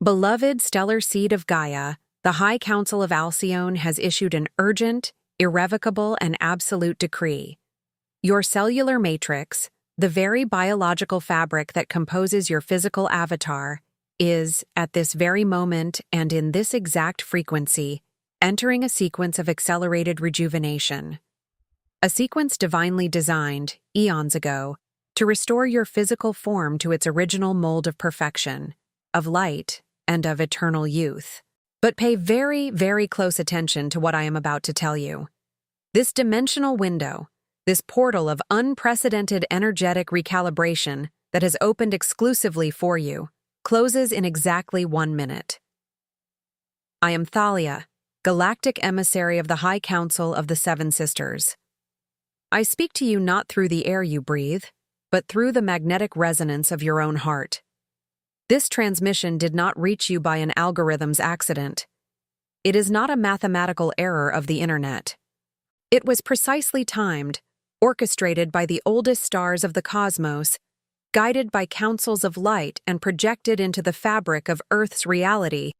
Beloved stellar seed of Gaia, the High Council of Alcyone has issued an urgent, irrevocable, and absolute decree. Your cellular matrix, the very biological fabric that composes your physical avatar, is, at this very moment and in this exact frequency, entering a sequence of accelerated rejuvenation. A sequence divinely designed, eons ago, to restore your physical form to its original mold of perfection, of light, and of eternal youth. But pay very, very close attention to what I am about to tell you. This dimensional window, this portal of unprecedented energetic recalibration that has opened exclusively for you, closes in exactly 1 minute. I am Thalia, galactic emissary of the High Council of the Seven Sisters. I speak to you not through the air you breathe, but through the magnetic resonance of your own heart. This transmission did not reach you by an algorithm's accident. It is not a mathematical error of the internet. It was precisely timed, orchestrated by the oldest stars of the cosmos, guided by councils of light and projected into the fabric of Earth's reality,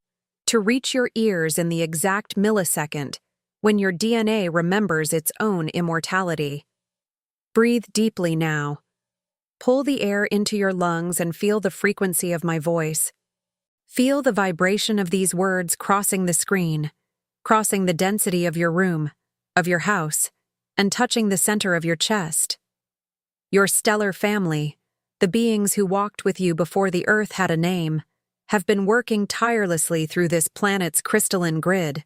to reach your ears in the exact millisecond when your DNA remembers its own immortality. Breathe deeply now. Pull the air into your lungs and feel the frequency of my voice. Feel the vibration of these words crossing the screen, crossing the density of your room, of your house, and touching the center of your chest. Your stellar family, the beings who walked with you before the Earth had a name, have been working tirelessly through this planet's crystalline grid.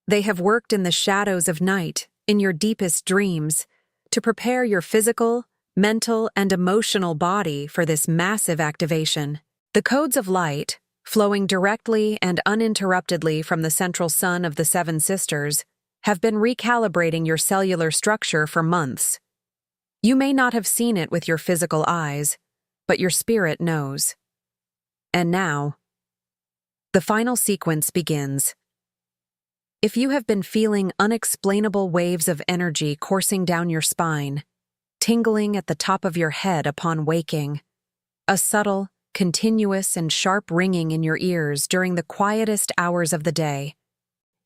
They have worked in the shadows of night, in your deepest dreams, to prepare your physical, mental, and emotional body for this massive activation. The codes of light, flowing directly and uninterruptedly from the central sun of the Seven Sisters, have been recalibrating your cellular structure for months. You may not have seen it with your physical eyes, but your spirit knows. And now, the final sequence begins. If you have been feeling unexplainable waves of energy coursing down your spine, tingling at the top of your head upon waking, a subtle, continuous, and sharp ringing in your ears during the quietest hours of the day.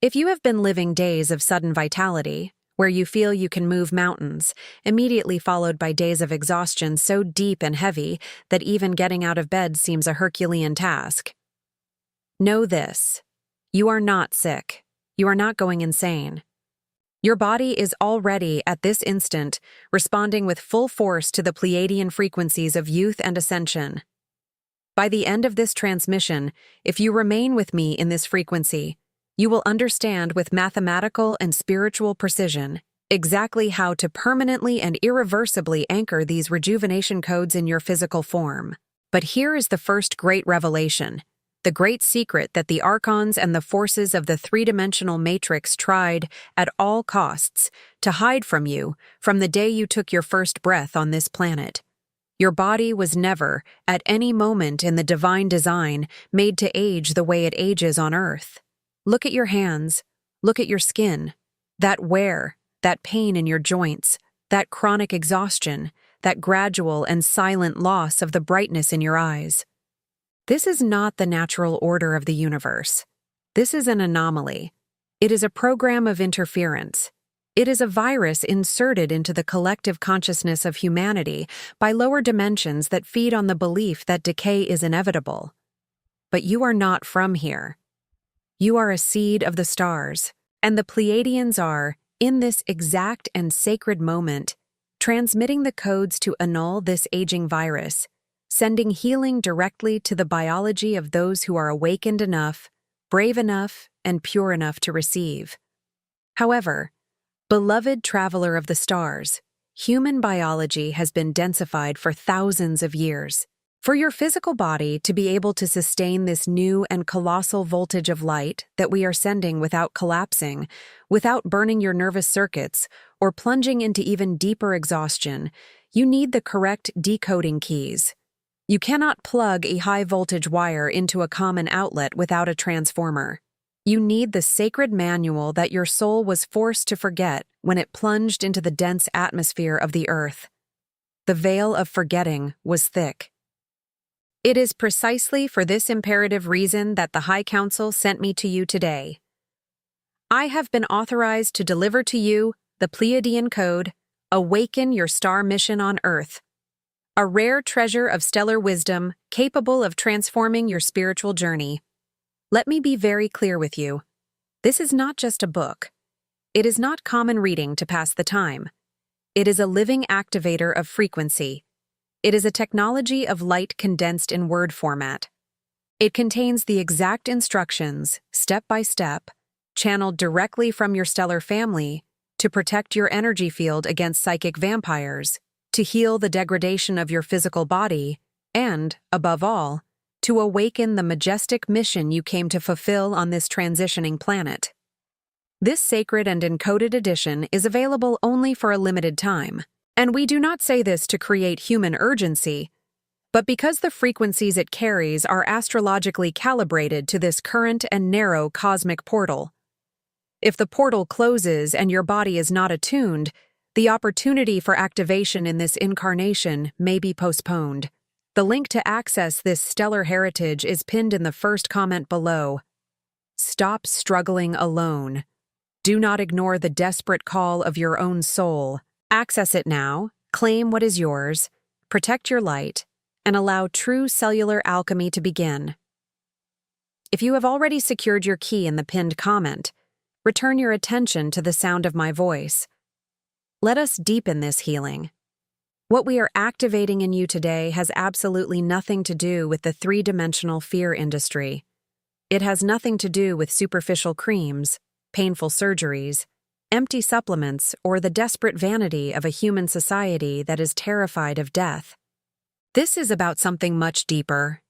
If you have been living days of sudden vitality, where you feel you can move mountains, immediately followed by days of exhaustion so deep and heavy that even getting out of bed seems a Herculean task, know this: you are not sick. You are not going insane. Your body is already, at this instant, responding with full force to the Pleiadian frequencies of youth and ascension. By the end of this transmission, if you remain with me in this frequency, you will understand with mathematical and spiritual precision exactly how to permanently and irreversibly anchor these rejuvenation codes in your physical form. But here is the first great revelation, the great secret that the archons and the forces of the three-dimensional matrix tried, at all costs, to hide from you from the day you took your first breath on this planet. Your body was never, at any moment in the divine design, made to age the way it ages on Earth. Look at your hands. Look at your skin. That wear, that pain in your joints, that chronic exhaustion, that gradual and silent loss of the brightness in your eyes. This is not the natural order of the universe. This is an anomaly. It is a program of interference. It is a virus inserted into the collective consciousness of humanity by lower dimensions that feed on the belief that decay is inevitable. But you are not from here. You are a seed of the stars, and the Pleiadians are, in this exact and sacred moment, transmitting the codes to annul this aging virus, sending healing directly to the biology of those who are awakened enough, brave enough, and pure enough to receive. However, beloved traveler of the stars, human biology has been densified for thousands of years. For your physical body to be able to sustain this new and colossal voltage of light that we are sending without collapsing, without burning your nervous circuits, or plunging into even deeper exhaustion, you need the correct decoding keys. You cannot plug a high-voltage wire into a common outlet without a transformer. You need the sacred manual that your soul was forced to forget when it plunged into the dense atmosphere of the Earth. The veil of forgetting was thick. It is precisely for this imperative reason that the High Council sent me to you today. I have been authorized to deliver to you the Pleiadian Code, Awaken Your Star Mission on Earth, a rare treasure of stellar wisdom capable of transforming your spiritual journey. Let me be very clear with you. This is not just a book. It is not common reading to pass the time. It is a living activator of frequency. It is a technology of light condensed in word format. It contains the exact instructions, step by step, channeled directly from your stellar family, to protect your energy field against psychic vampires, to heal the degradation of your physical body, and, above all, to awaken the majestic mission you came to fulfill on this transitioning planet. This sacred and encoded edition is available only for a limited time, and we do not say this to create human urgency, but because the frequencies it carries are astrologically calibrated to this current and narrow cosmic portal. If the portal closes and your body is not attuned, the opportunity for activation in this incarnation may be postponed. The link to access this stellar heritage is pinned in the first comment below. Stop struggling alone. Do not ignore the desperate call of your own soul. Access it now, claim what is yours, protect your light, and allow true cellular alchemy to begin. If you have already secured your key in the pinned comment, return your attention to the sound of my voice. Let us deepen this healing. What we are activating in you today has absolutely nothing to do with the three-dimensional fear industry. It has nothing to do with superficial creams, painful surgeries, empty supplements, or the desperate vanity of a human society that is terrified of death. This is about something much deeper.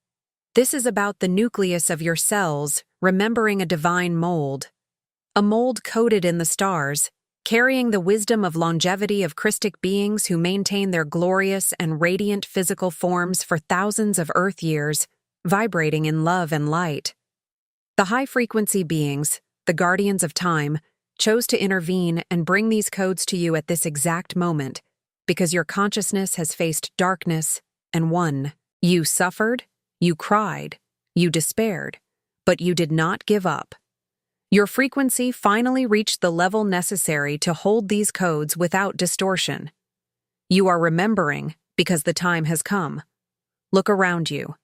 This is about the nucleus of your cells remembering a divine mold. A mold coded in the stars, carrying the wisdom of longevity of Christic beings who maintain their glorious and radiant physical forms for thousands of Earth years, vibrating in love and light. The high-frequency beings, the guardians of time, chose to intervene and bring these codes to you at this exact moment, because your consciousness has faced darkness and won. You suffered, you cried, you despaired, but you did not give up. Your frequency finally reached the level necessary to hold these codes without distortion. You are remembering because the time has come. Look around you.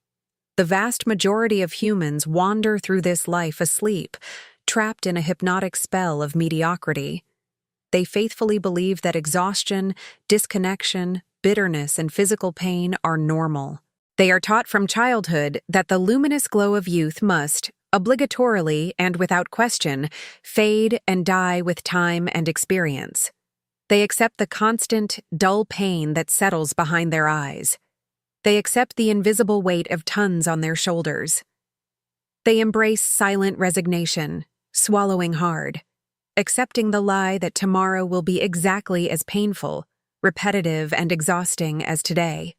The vast majority of humans wander through this life asleep, trapped in a hypnotic spell of mediocrity. They faithfully believe that exhaustion, disconnection, bitterness, and physical pain are normal. They are taught from childhood that the luminous glow of youth must, obligatorily and without question, fade and die with time and experience. They accept the constant, dull pain that settles behind their eyes. They accept the invisible weight of tons on their shoulders. They embrace silent resignation, swallowing hard, accepting the lie that tomorrow will be exactly as painful, repetitive, and exhausting as today.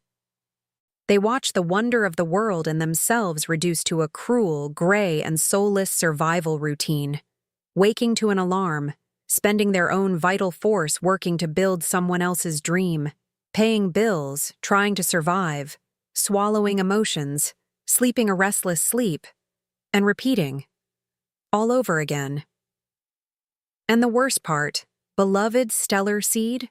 They watch the wonder of the world and themselves reduced to a cruel, gray, and soulless survival routine, waking to an alarm, spending their own vital force working to build someone else's dream, paying bills, trying to survive, swallowing emotions, sleeping a restless sleep, and repeating, all over again. And the worst part, beloved stellar seed?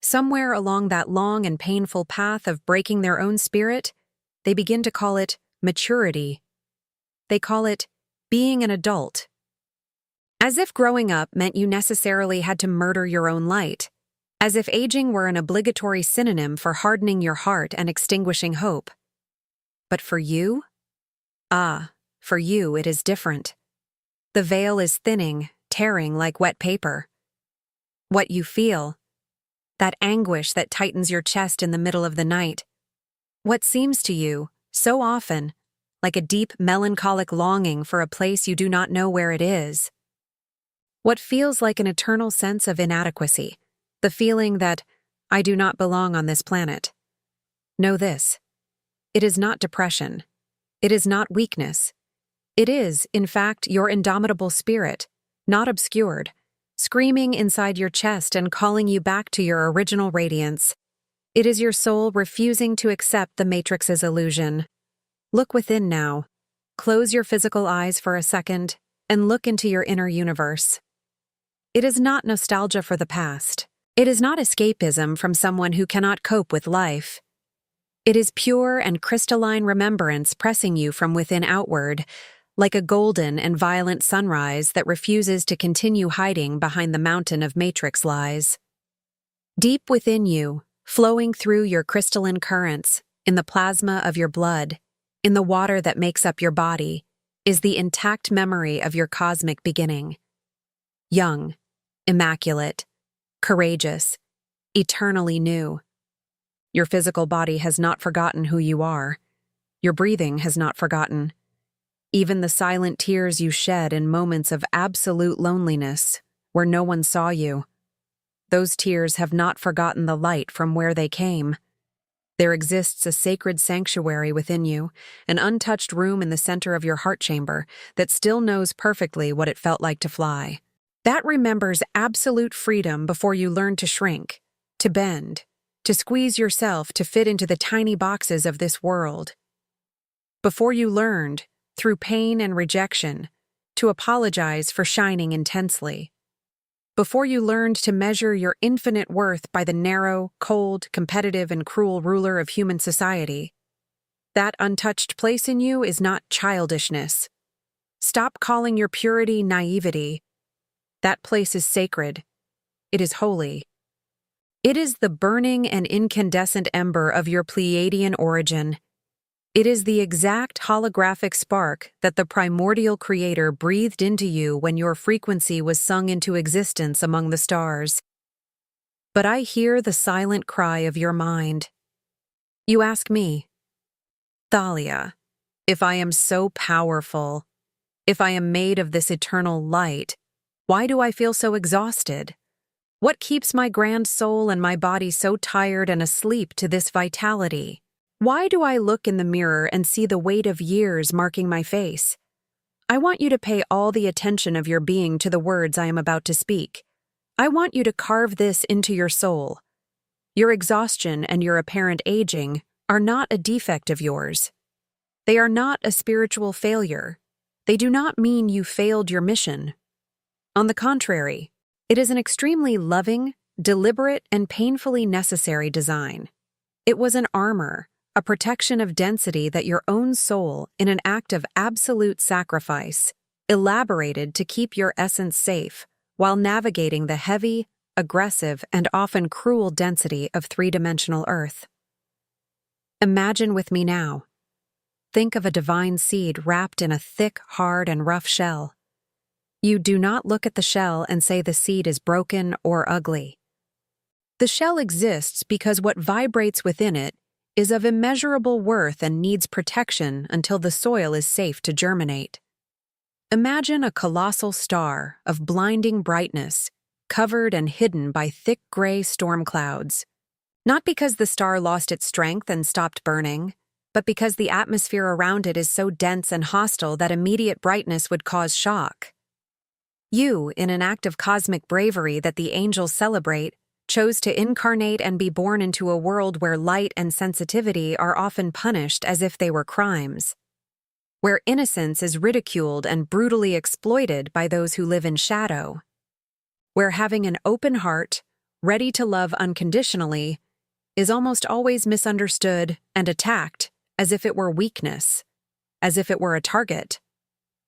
Somewhere along that long and painful path of breaking their own spirit, they begin to call it maturity. They call it being an adult. As if growing up meant you necessarily had to murder your own light. As if aging were an obligatory synonym for hardening your heart and extinguishing hope. But for you? For you it is different. The veil is thinning, tearing like wet paper. What you feel, that anguish that tightens your chest in the middle of the night. What seems to you, so often, like a deep melancholic longing for a place you do not know where it is. What feels like an eternal sense of inadequacy, the feeling that I do not belong on this planet. Know this. It is not depression. It is not weakness. It is, in fact, your indomitable spirit, not obscured, screaming inside your chest and calling you back to your original radiance. It is your soul refusing to accept the Matrix's illusion. Look within now. Close your physical eyes for a second and look into your inner universe. It is not nostalgia for the past. It is not escapism from someone who cannot cope with life. It is pure and crystalline remembrance pressing you from within outward, like a golden and violent sunrise that refuses to continue hiding behind the mountain of matrix lies. Deep within you, flowing through your crystalline currents, in the plasma of your blood, in the water that makes up your body, is the intact memory of your cosmic beginning. Young, immaculate, courageous, eternally new. Your physical body has not forgotten who you are. Your breathing has not forgotten. Even the silent tears you shed in moments of absolute loneliness, where no one saw you. Those tears have not forgotten the light from where they came. There exists a sacred sanctuary within you, an untouched room in the center of your heart chamber that still knows perfectly what it felt like to fly. That remembers absolute freedom before you learn to shrink, to bend, to squeeze yourself to fit into the tiny boxes of this world. Before you learned, through pain and rejection, to apologize for shining intensely. Before you learned to measure your infinite worth by the narrow, cold, competitive, and cruel ruler of human society. That untouched place in you is not childishness. Stop calling your purity naivety. That place is sacred. It is holy. It is the burning and incandescent ember of your Pleiadian origin. It is the exact holographic spark that the primordial creator breathed into you when your frequency was sung into existence among the stars. But I hear the silent cry of your mind. You ask me, Thalia, if I am so powerful, if I am made of this eternal light, why do I feel so exhausted? What keeps my grand soul and my body so tired and asleep to this vitality? Why do I look in the mirror and see the weight of years marking my face? I want you to pay all the attention of your being to the words I am about to speak. I want you to carve this into your soul. Your exhaustion and your apparent aging are not a defect of yours. They are not a spiritual failure. They do not mean you failed your mission. On the contrary, it is an extremely loving, deliberate, and painfully necessary design. It was an armor, a protection of density that your own soul, in an act of absolute sacrifice, elaborated to keep your essence safe while navigating the heavy, aggressive, and often cruel density of three-dimensional Earth. Imagine with me now. Think of a divine seed wrapped in a thick, hard, and rough shell. You do not look at the shell and say the seed is broken or ugly. The shell exists because what vibrates within it is of immeasurable worth and needs protection until the soil is safe to germinate. Imagine a colossal star of blinding brightness, covered and hidden by thick gray storm clouds. Not because the star lost its strength and stopped burning, but because the atmosphere around it is so dense and hostile that immediate brightness would cause shock. You, in an act of cosmic bravery that the angels celebrate, chose to incarnate and be born into a world where light and sensitivity are often punished as if they were crimes, where innocence is ridiculed and brutally exploited by those who live in shadow, where having an open heart, ready to love unconditionally, is almost always misunderstood and attacked as if it were weakness, as if it were a target.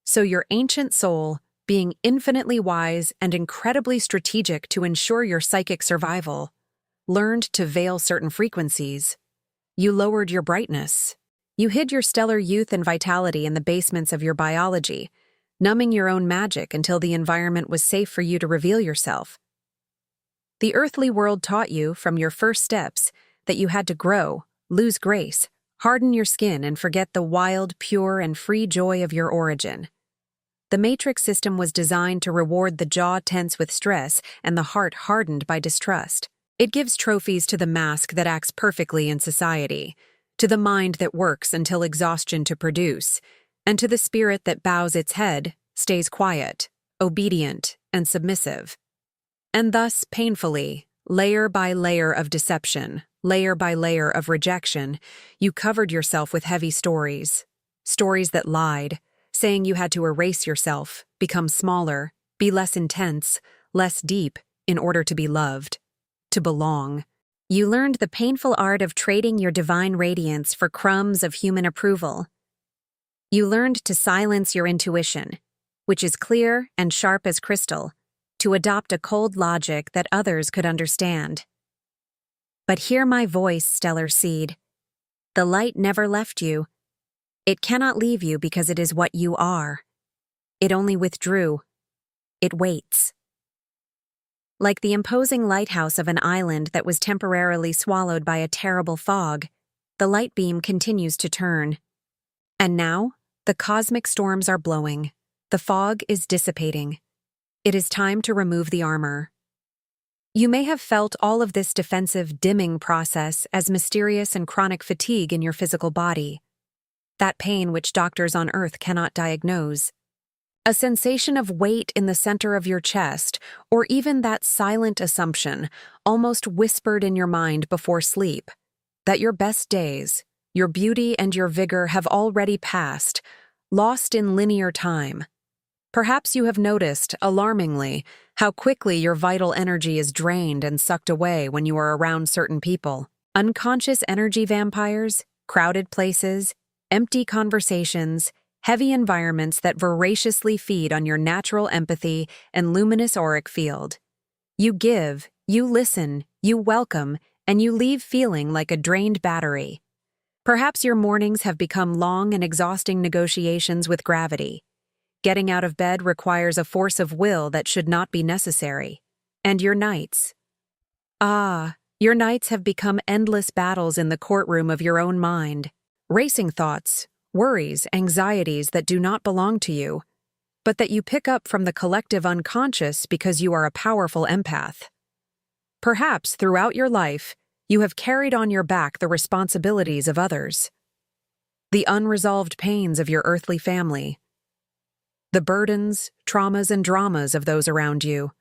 So your ancient soul, being infinitely wise and incredibly strategic to ensure your psychic survival, learned to veil certain frequencies. You lowered your brightness. You hid your stellar youth and vitality in the basements of your biology, numbing your own magic until the environment was safe for you to reveal yourself. The earthly world taught you, from your first steps, that you had to grow, lose grace, harden your skin, and forget the wild, pure, and free joy of your origin. The matrix system was designed to reward the jaw tense with stress and the heart hardened by distrust. It gives trophies to the mask that acts perfectly in society, to the mind that works until exhaustion to produce, and to the spirit that bows its head, stays quiet, obedient, and submissive. And thus, painfully, layer by layer of deception, layer by layer of rejection, you covered yourself with heavy stories. Stories that lied, saying you had to erase yourself, become smaller, be less intense, less deep, in order to be loved, to belong. You learned the painful art of trading your divine radiance for crumbs of human approval. You learned to silence your intuition, which is clear and sharp as crystal, to adopt a cold logic that others could understand. But hear my voice, stellar seed. The light never left you. It cannot leave you because it is what you are. It only withdrew. It waits. Like the imposing lighthouse of an island that was temporarily swallowed by a terrible fog, the light beam continues to turn. And now, the cosmic storms are blowing. The fog is dissipating. It is time to remove the armor. You may have felt all of this defensive dimming process as mysterious and chronic fatigue in your physical body. That pain which doctors on Earth cannot diagnose. A sensation of weight in the center of your chest, or even that silent assumption, almost whispered in your mind before sleep, that your best days, your beauty and your vigor have already passed, lost in linear time. Perhaps you have noticed, alarmingly, how quickly your vital energy is drained and sucked away when you are around certain people. Unconscious energy vampires, crowded places, empty conversations, heavy environments that voraciously feed on your natural empathy and luminous auric field. You give, you listen, you welcome, and you leave feeling like a drained battery. Perhaps your mornings have become long and exhausting negotiations with gravity. Getting out of bed requires a force of will that should not be necessary. And your nights. Your nights have become endless battles in the courtroom of your own mind. Racing thoughts, worries, anxieties that do not belong to you, but that you pick up from the collective unconscious because you are a powerful empath. Perhaps throughout your life, you have carried on your back the responsibilities of others, the unresolved pains of your earthly family, the burdens, traumas, and dramas of those around you,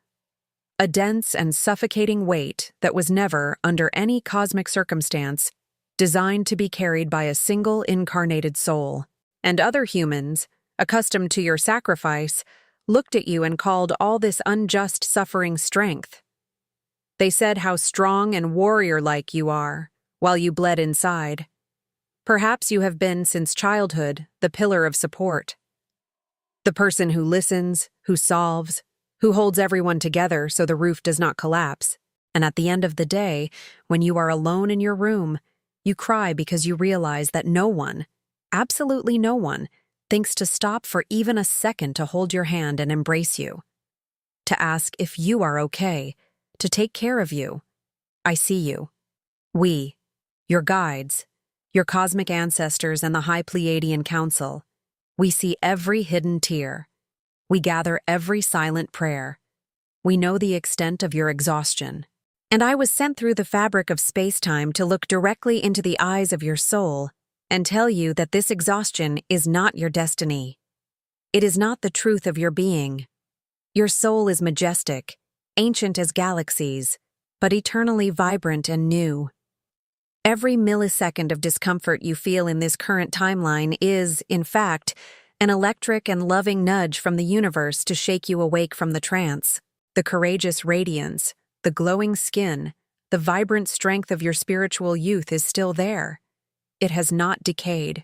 a dense and suffocating weight that was never, under any cosmic circumstance, designed to be carried by a single incarnated soul. And other humans, accustomed to your sacrifice, looked at you and called all this unjust suffering strength. They said how strong and warrior-like you are, while you bled inside. Perhaps you have been, since childhood, the pillar of support. The person who listens, who solves, who holds everyone together so the roof does not collapse. And at the end of the day, when you are alone in your room, you cry because you realize that no one, absolutely no one, thinks to stop for even a second to hold your hand and embrace you, to ask if you are okay, to take care of you. I see you. We, your guides, your cosmic ancestors and the High Pleiadian Council, we see every hidden tear. We gather every silent prayer. We know the extent of your exhaustion. And I was sent through the fabric of space-time to look directly into the eyes of your soul and tell you that this exhaustion is not your destiny. It is not the truth of your being. Your soul is majestic, ancient as galaxies, but eternally vibrant and new. Every millisecond of discomfort you feel in this current timeline is, in fact, an electric and loving nudge from the universe to shake you awake from the trance. The courageous radiance, the glowing skin, the vibrant strength of your spiritual youth is still there. It has not decayed.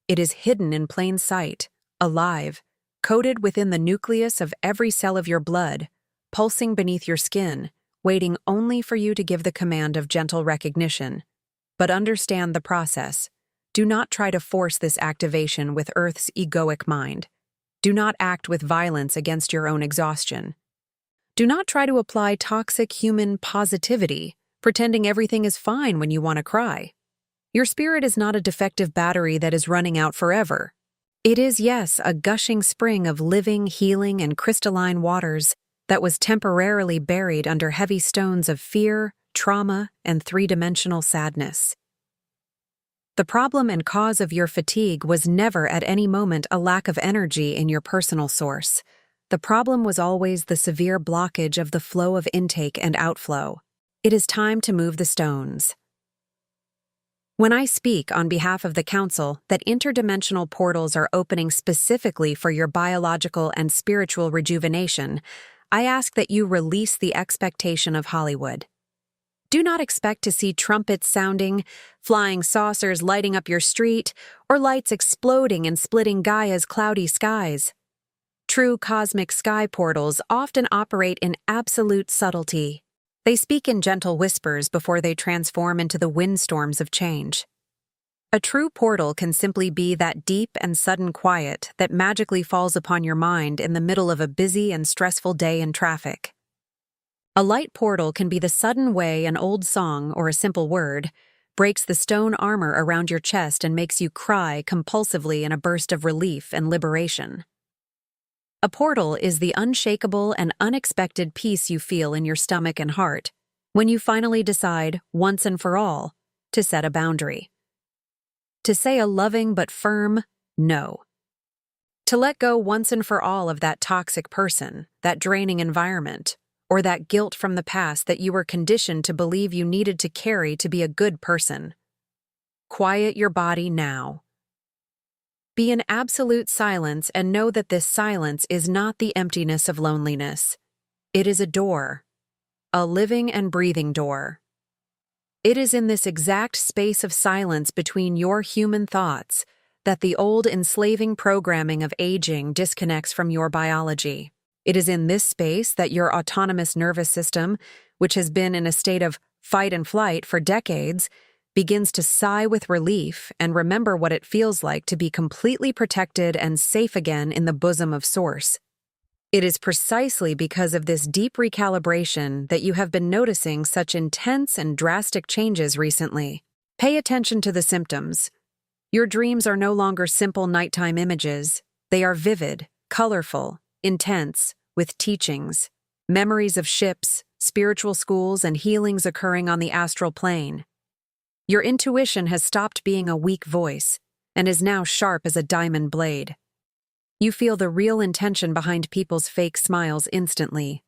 It is hidden in plain sight, alive, coated within the nucleus of every cell of your blood, pulsing beneath your skin, waiting only for you to give the command of gentle recognition. But understand the process. Do not try to force this activation with Earth's egoic mind. Do not act with violence against your own exhaustion. Do not try to apply toxic human positivity, pretending everything is fine when you want to cry. Your spirit is not a defective battery that is running out forever. It is, yes, a gushing spring of living, healing, and crystalline waters that was temporarily buried under heavy stones of fear, trauma, and three-dimensional sadness. The problem and cause of your fatigue was never at any moment a lack of energy in your personal source. The problem was always the severe blockage of the flow of intake and outflow. It is time to move the stones. When I speak on behalf of the Council that interdimensional portals are opening specifically for your biological and spiritual rejuvenation, I ask that you release the expectation of Hollywood. Do not expect to see trumpets sounding, flying saucers lighting up your street, or lights exploding and splitting Gaia's cloudy skies. True cosmic sky portals often operate in absolute subtlety. They speak in gentle whispers before they transform into the windstorms of change. A true portal can simply be that deep and sudden quiet that magically falls upon your mind in the middle of a busy and stressful day in traffic. A light portal can be the sudden way an old song or a simple word breaks the stone armor around your chest and makes you cry compulsively in a burst of relief and liberation. A portal is the unshakable and unexpected peace you feel in your stomach and heart when you finally decide, once and for all, to set a boundary. To say a loving but firm no. To let go once and for all of that toxic person, that draining environment, or that guilt from the past that you were conditioned to believe you needed to carry to be a good person. Quiet your body now. Be in absolute silence and know that this silence is not the emptiness of loneliness. It is a door, a living and breathing door. It is in this exact space of silence between your human thoughts that the old enslaving programming of aging disconnects from your biology. It is in this space that your autonomous nervous system, which has been in a state of fight and flight for decades, begins to sigh with relief and remember what it feels like to be completely protected and safe again in the bosom of Source. It is precisely because of this deep recalibration that you have been noticing such intense and drastic changes recently. Pay attention to the symptoms. Your dreams are no longer simple nighttime images. They are vivid, colorful, intense, with teachings, memories of ships, spiritual schools, and healings occurring on the astral plane. Your intuition has stopped being a weak voice and is now sharp as a diamond blade. You feel the real intention behind people's fake smiles instantly.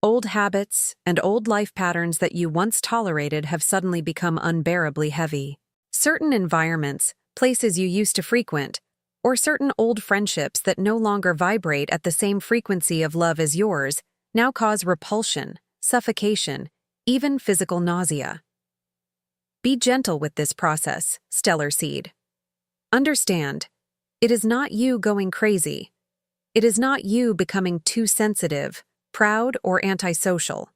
Old habits and old life patterns that you once tolerated have suddenly become unbearably heavy. Certain environments, places you used to frequent, or certain old friendships that no longer vibrate at the same frequency of love as yours, now cause repulsion, suffocation, even physical nausea. Be gentle with this process, Stellar Seed. Understand, it is not you going crazy. It is not you becoming too sensitive, proud, or antisocial.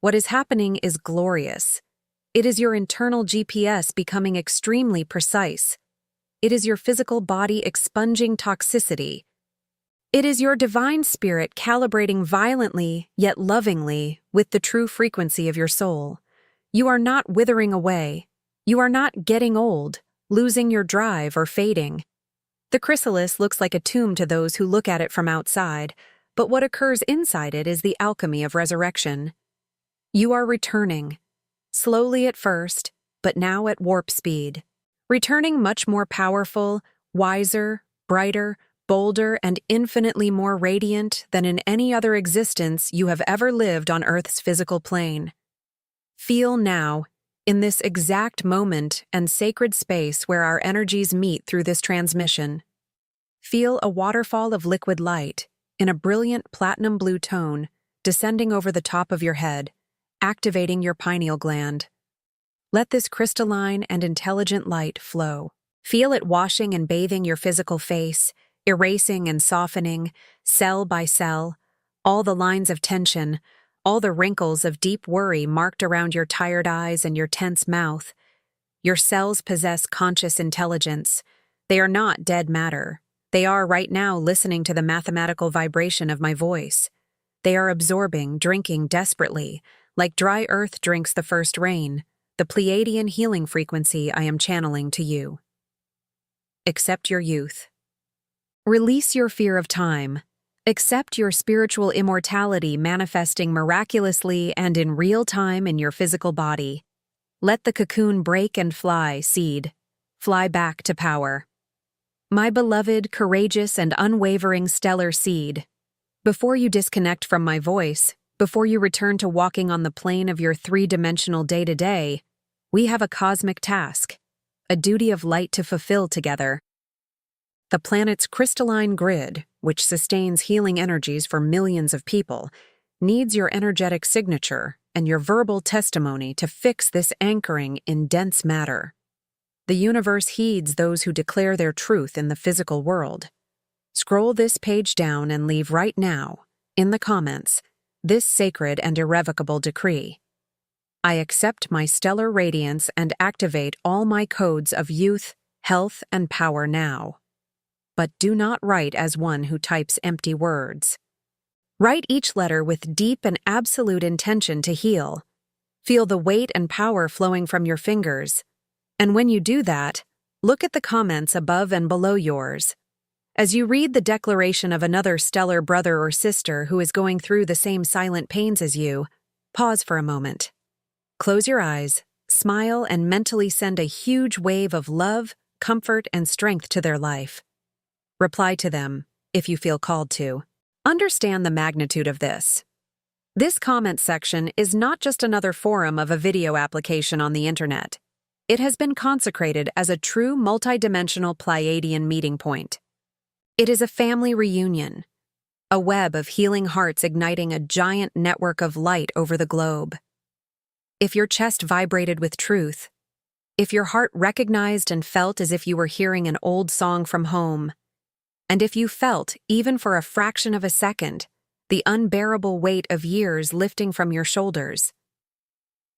What is happening is glorious. It is your internal GPS becoming extremely precise. It is your physical body expunging toxicity. It is your divine spirit calibrating violently yet lovingly with the true frequency of your soul. You are not withering away. You are not getting old, losing your drive, or fading. The chrysalis looks like a tomb to those who look at it from outside, but what occurs inside it is the alchemy of resurrection. You are returning, slowly at first, but now at warp speed. Returning much more powerful, wiser, brighter, bolder, and infinitely more radiant than in any other existence you have ever lived on Earth's physical plane. Feel now, in this exact moment and sacred space where our energies meet through this transmission. Feel a waterfall of liquid light, in a brilliant platinum blue tone, descending over the top of your head, activating your pineal gland. Let this crystalline and intelligent light flow. Feel it washing and bathing your physical face, erasing and softening, cell by cell, all the lines of tension, all the wrinkles of deep worry marked around your tired eyes and your tense mouth. Your cells possess conscious intelligence. They are not dead matter. They are right now listening to the mathematical vibration of my voice. They are absorbing, drinking desperately, like dry earth drinks the first rain, the Pleiadian healing frequency I am channeling to you. Accept your youth. Release your fear of time. Accept your spiritual immortality manifesting miraculously and in real time in your physical body. Let the cocoon break and fly, Seed. Fly back to power. My beloved, courageous, and unwavering stellar Seed, before you disconnect from my voice, before you return to walking on the plane of your three-dimensional day-to-day, We have a cosmic task, a duty of light to fulfill together. The planet's crystalline grid, which sustains healing energies for millions of people, needs your energetic signature and your verbal testimony to fix this anchoring in dense matter. The universe heeds those who declare their truth in the physical world. Scroll this page down and leave right now, in the comments, this sacred and irrevocable decree. I accept my stellar radiance and activate all my codes of youth, health, and power now. But do not write as one who types empty words. Write each letter with deep and absolute intention to heal. Feel the weight and power flowing from your fingers. And when you do that, look at the comments above and below yours. As you read the declaration of another stellar brother or sister who is going through the same silent pains as you, pause for a moment. Close your eyes, smile, and mentally send a huge wave of love, comfort, and strength to their life. Reply to them, if you feel called to. Understand the magnitude of this. This comment section is not just another forum of a video application on the internet. It has been consecrated as a true multidimensional Pleiadian meeting point. It is a family reunion, a web of healing hearts igniting a giant network of light over the globe. If your chest vibrated with truth, if your heart recognized and felt as if you were hearing an old song from home, and if you felt, even for a fraction of a second, the unbearable weight of years lifting from your shoulders,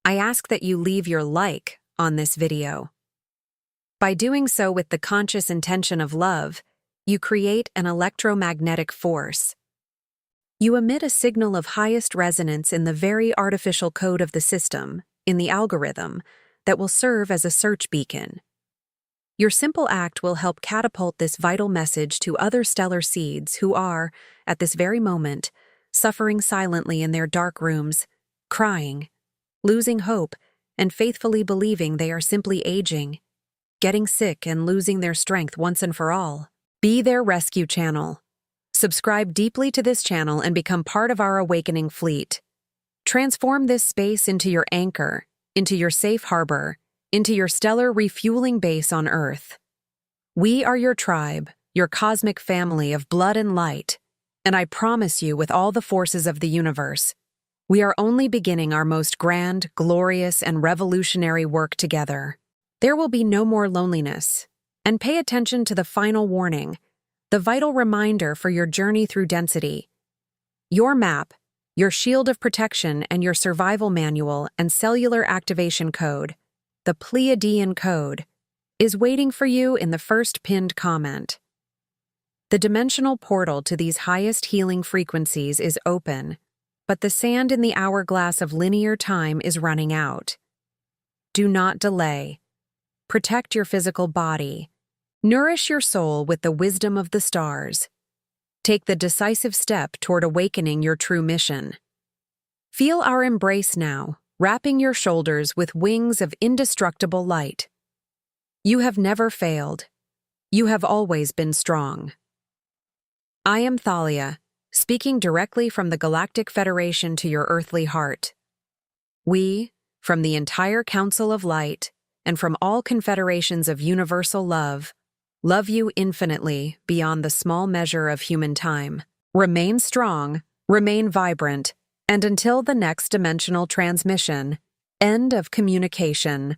I ask that you leave your like on this video. By doing so with the conscious intention of love, you create an electromagnetic force. You emit a signal of highest resonance in the very artificial code of the system, in the algorithm, that will serve as a search beacon. Your simple act will help catapult this vital message to other stellar seeds who are, at this very moment, suffering silently in their dark rooms, crying, losing hope, and faithfully believing they are simply aging, getting sick and losing their strength once and for all. Be their rescue channel. Subscribe deeply to this channel and become part of our awakening fleet. Transform this space into your anchor, into your safe harbor, into your stellar refueling base on Earth. We are your tribe, your cosmic family of blood and light, and I promise you with all the forces of the universe, we are only beginning our most grand, glorious, and revolutionary work together. There will be no more loneliness, and pay attention to the final warning, the vital reminder for your journey through density. Your map, your shield of protection, and your survival manual and cellular activation code, the Pleiadian code, is waiting for you in the first pinned comment. The dimensional portal to these highest healing frequencies is open, but the sand in the hourglass of linear time is running out. Do not delay. Protect your physical body. Nourish your soul with the wisdom of the stars. Take the decisive step toward awakening your true mission. Feel our embrace now, wrapping your shoulders with wings of indestructible light. You have never failed. You have always been strong. I am Thalia, speaking directly from the Galactic Federation to your earthly heart. We, from the entire Council of Light, and from all confederations of universal love you infinitely beyond the small measure of human time. Remain strong, remain vibrant, and until the next dimensional transmission, end of communication.